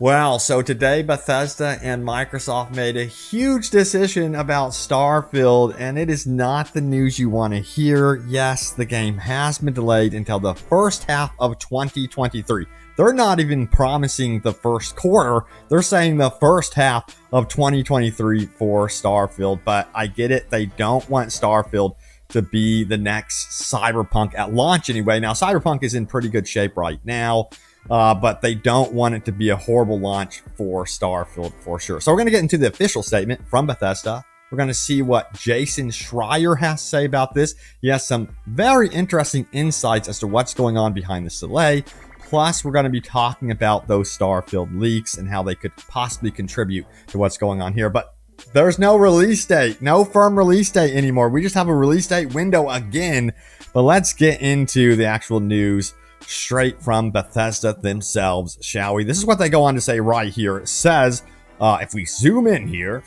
Well, so today Bethesda and Microsoft made a huge decision about Starfield, and it is not the news you want to hear. Yes, the game has been delayed until the first half of 2023. They're not even promising the first quarter. They're saying the first half of 2023 for Starfield, but I get it. They don't want Starfield to be the next Cyberpunk at launch anyway. Now, Cyberpunk is in pretty good shape right now. But they don't want it to be a horrible launch for Starfield for sure. So we're going to get into the official statement from Bethesda. We're going to see what Jason Schreier has to say about this. He has some very interesting insights as to what's going on behind this delay. Plus, we're going to be talking about those Starfield leaks and how they could possibly contribute to what's going on here. But there's no release date, no firm release date anymore. We just have a release date window again. But let's get into the actual news straight from Bethesda themselves, shall we? This is what they go on to say right here. It says, if we zoom in here,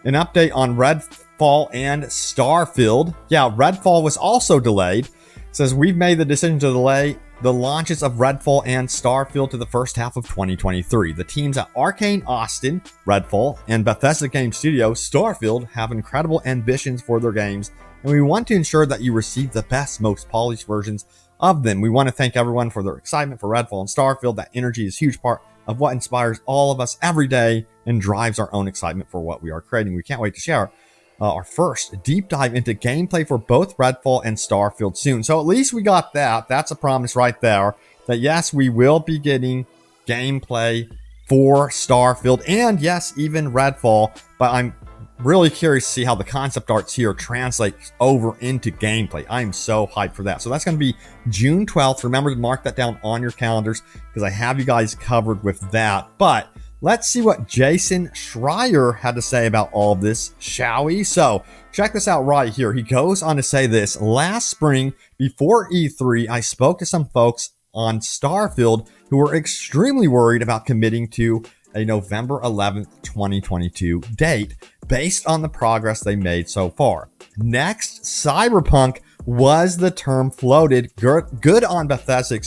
an update on Redfall and Starfield. Yeah, Redfall was also delayed. It says, we've made the decision to delay the launches of Redfall and Starfield to the first half of 2023. The teams at Arcane Austin, Redfall, and Bethesda Game Studio, Starfield, have incredible ambitions for their games, and we want to ensure that you receive the best, most polished versions of them. We want to thank everyone for their excitement for Redfall and Starfield. That energy is a huge part of what inspires all of us every day and drives our own excitement for what we are creating. We can't wait to share our first deep dive into gameplay for both Redfall and Starfield soon. So at least we got that. That's a promise right there that yes, we will be getting gameplay for Starfield and yes, even Redfall. But I'm really curious to see how the concept arts here translates over into gameplay. I'm so hyped for that. So that's going to be June 12th. Remember to mark that down on your calendars because I have you guys covered with that. But let's see what Jason Schreier had to say about all of this, shall we? So check this out right here. He goes on to say this. Last spring, before E3, I spoke to some folks on Starfield who were extremely worried about committing to a November 11th, 2022 date based on the progress they made so far. Next, Cyberpunk was the term floated. Good on Bethesda,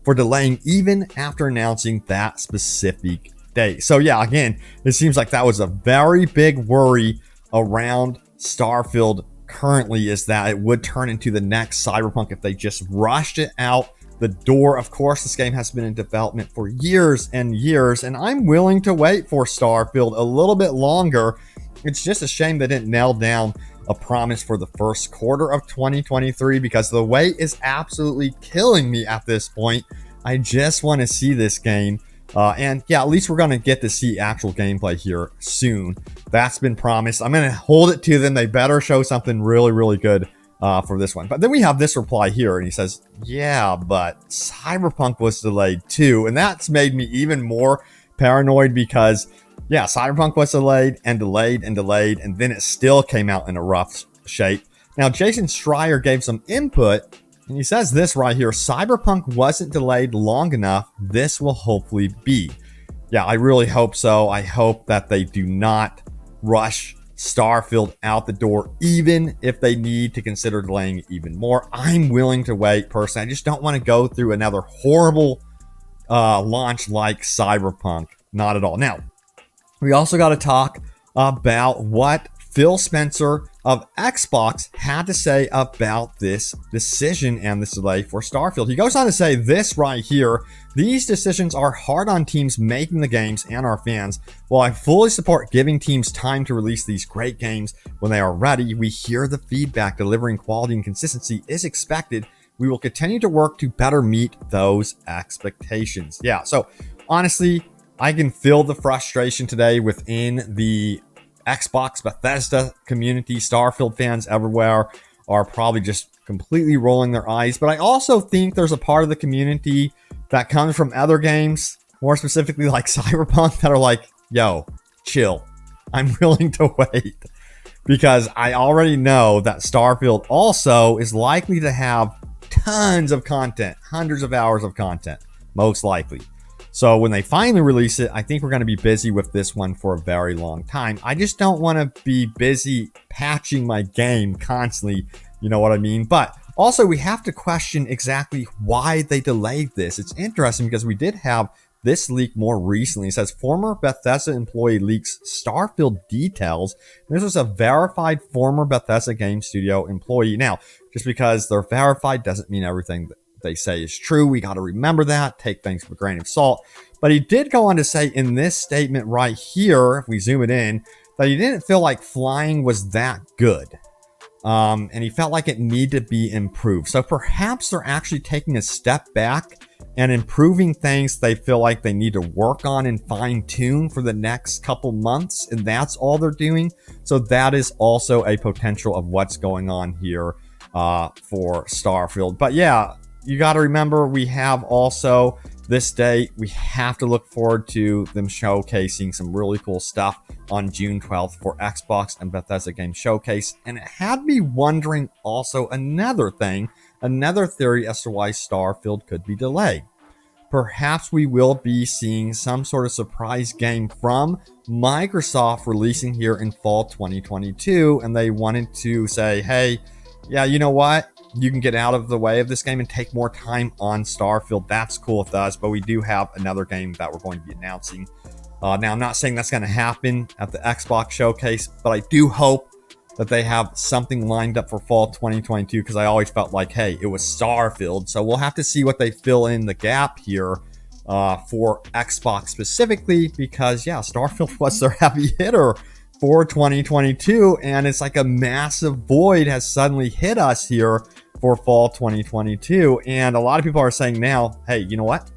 for delaying even after announcing that specific date. So yeah, again, it seems like that was a very big worry around Starfield currently, is that it would turn into the next Cyberpunk if they just rushed it out the door. Of course, this game has been in development for years and years, and I'm willing to wait for Starfield a little bit longer. It's just a shame they didn't nail down a promise for the first quarter of 2023 because the wait is absolutely killing me at this point. I just want to see this game. And yeah, at least we're going to get to see actual gameplay here soon. That's been promised. I'm going to hold it to them. They better show something really, really good for this one. But then we have this reply here, and he says, yeah, but Cyberpunk was delayed too. And that's made me even more paranoid because, yeah, Cyberpunk was delayed and delayed and delayed, and then it still came out in a rough shape. Now, Jason Schreier gave some input, and he says this right here. Cyberpunk wasn't delayed long enough. This will hopefully be. Yeah, I really hope so. I hope that they do not rush Starfield out the door, even if they need to consider delaying it even more. I'm willing to wait personally. I just don't want to go through another horrible launch like Cyberpunk. Not at all. Now, we also got to talk about what Phil Spencer of Xbox had to say about this decision and this delay for Starfield. He goes on to say this right here. These decisions are hard on teams making the games and our fans. While I fully support giving teams time to release these great games when they are ready, we hear the feedback. Delivering quality and consistency is expected. We will continue to work to better meet those expectations. Yeah, so honestly, I can feel the frustration today within the Xbox Bethesda community. Starfield fans everywhere are probably just completely rolling their eyes. But I also think there's a part of the community that comes from other games, more specifically like Cyberpunk, that are like, yo, chill. I'm willing to wait. Because I already know that Starfield also is likely to have tons of content, hundreds of hours of content, most likely. So when they finally release it, I think we're going to be busy with this one for a very long time. I just don't want to be busy patching my game constantly. You know what I mean? But also we have to question exactly why they delayed this. It's interesting because we did have this leak more recently. It says former Bethesda employee leaks Starfield details. This was a verified former Bethesda game studio employee. Now, just because they're verified doesn't mean everything that they say is true. We got to remember that, take things with a grain of salt. But he did go on to say in this statement right here, if we zoom it in, that he didn't feel like flying was that good. And he felt like it needed to be improved. So perhaps they're actually taking a step back and improving things they feel like they need to work on and fine tune for the next couple months. And that's all they're doing. So that is also a potential of what's going on here for Starfield. But yeah, you got to remember, we have also this day, we have to look forward to them showcasing some really cool stuff on June 12th for Xbox and Bethesda Game Showcase. And it had me wondering also another thing, another theory as to why Starfield could be delayed. Perhaps we will be seeing some sort of surprise game from Microsoft releasing here in fall 2022. And they wanted to say, hey, yeah, you know what? You can get out of the way of this game and take more time on Starfield. That's cool with us, but we do have another game that we're going to be announcing. Now, I'm not saying that's going to happen at the Xbox showcase, but I do hope that they have something lined up for fall 2022, because I always felt like, hey, it was Starfield. So we'll have to see what they fill in the gap here for Xbox specifically, because, yeah, Starfield was their heavy hitter for 2022, and it's like a massive void has suddenly hit us here for fall 2022. And a lot of people are saying now, hey, you know what?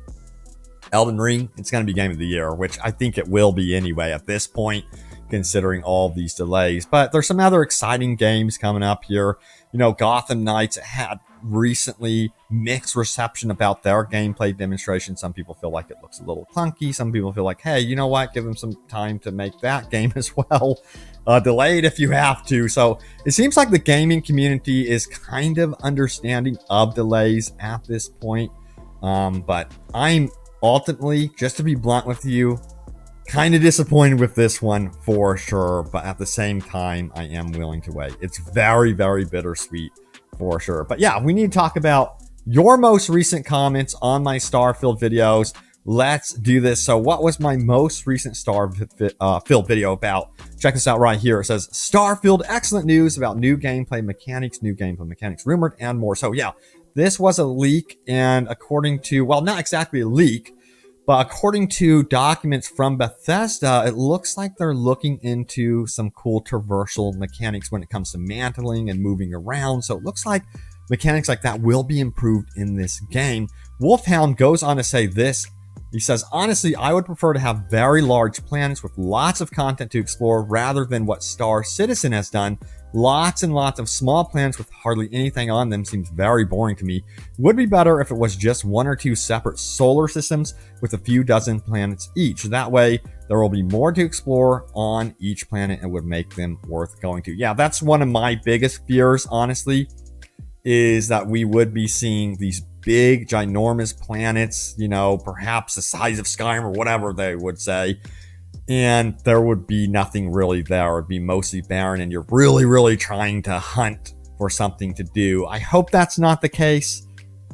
Elden Ring, it's going to be game of the year, which I think it will be anyway at this point, considering all these delays. But there's some other exciting games coming up here. You know, Gotham Knights had recently mixed reception about their gameplay demonstration. Some people feel like it looks a little clunky. Some people feel like, hey, you know what? Give them some time to make that game as well. Delayed if you have to. So it seems like the gaming community is kind of understanding of delays at this point. But I'm ultimately, just to be blunt with you, kind of disappointed with this one for sure. But at the same time, I am willing to wait. It's very, very bittersweet for sure. But yeah, we need to talk about your most recent comments on my Starfield videos. Let's do this. So what was my most recent Starfield video about? Check this out right here. It says, Starfield, excellent news about new gameplay mechanics rumored, and more. So yeah, this was a leak, and according to, well, not exactly a leak, but according to documents from Bethesda, it looks like they're looking into some cool traversal mechanics when it comes to mantling and moving around. So it looks like mechanics like that will be improved in this game. Wolfhound goes on to say this. He says, honestly, I would prefer to have very large planets with lots of content to explore rather than what Star Citizen has done. Lots and lots of small planets with hardly anything on them seems very boring to me. Would be better if it was just one or two separate solar systems with a few dozen planets each. That way, there will be more to explore on each planet and would make them worth going to. Yeah, that's one of my biggest fears, honestly, is that we would be seeing these big, ginormous planets, you know, perhaps the size of Skyrim or whatever they would say. And there would be nothing really there. It would be mostly barren, and you're really, really trying to hunt for something to do. I hope that's not the case.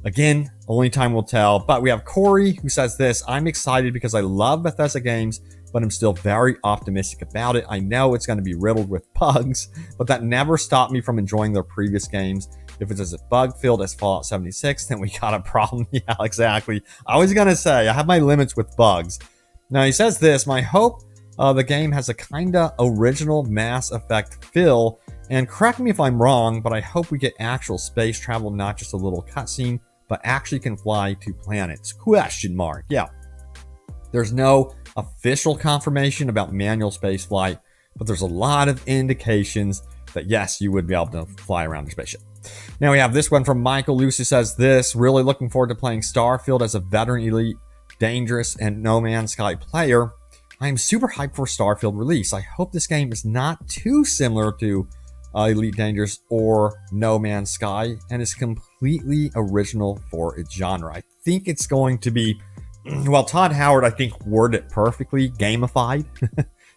Again, only time will tell. But we have Corey who says this, I'm excited because I love Bethesda games, but I'm still very optimistic about it. I know it's going to be riddled with bugs, but that never stopped me from enjoying their previous games. If it's as bug-filled as Fallout 76, then we got a problem. Yeah, exactly. I was going to say, I have my limits with bugs. Now, he says this, my hope the game has a kinda original Mass Effect feel, and correct me if I'm wrong, but I hope we get actual space travel, not just a little cutscene, but actually can fly to planets. Question mark. Yeah. There's no official confirmation about manual space flight, but there's a lot of indications that yes, you would be able to fly around your spaceship. Now we have this one from Michael Lucy says this, really looking forward to playing Starfield as a veteran elite, dangerous, and No Man's Sky player. I am super hyped for Starfield release. I hope this game is not too similar to Elite Dangerous or No Man's Sky and is completely original for its genre. I think it's going to be, well, Todd Howard, I think, worded it perfectly, gamified.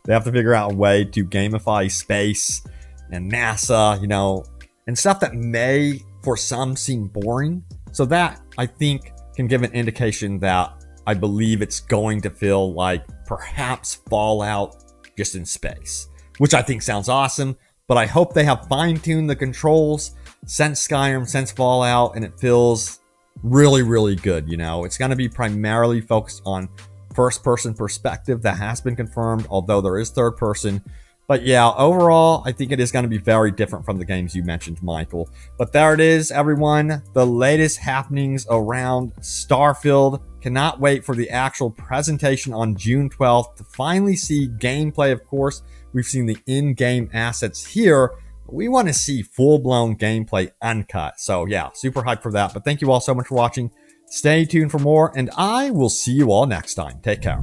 They have to figure out a way to gamify space and NASA, you know, and stuff that may, for some, seem boring. So that, I think, can give an indication that I believe it's going to feel like perhaps Fallout just in space, which I think sounds awesome. But I hope they have fine-tuned the controls since Skyrim, since Fallout, and it feels really, really good. You know, it's going to be primarily focused on first-person perspective. That has been confirmed, although there is third-person. But yeah, overall, I think it is going to be very different from the games you mentioned, Michael. But there it is, everyone. The latest happenings around Starfield. Cannot wait for the actual presentation on June 12th to finally see gameplay, of course. We've seen the in-game assets here. But we want to see full-blown gameplay uncut. So yeah, super hyped for that. But thank you all so much for watching. Stay tuned for more, and I will see you all next time. Take care.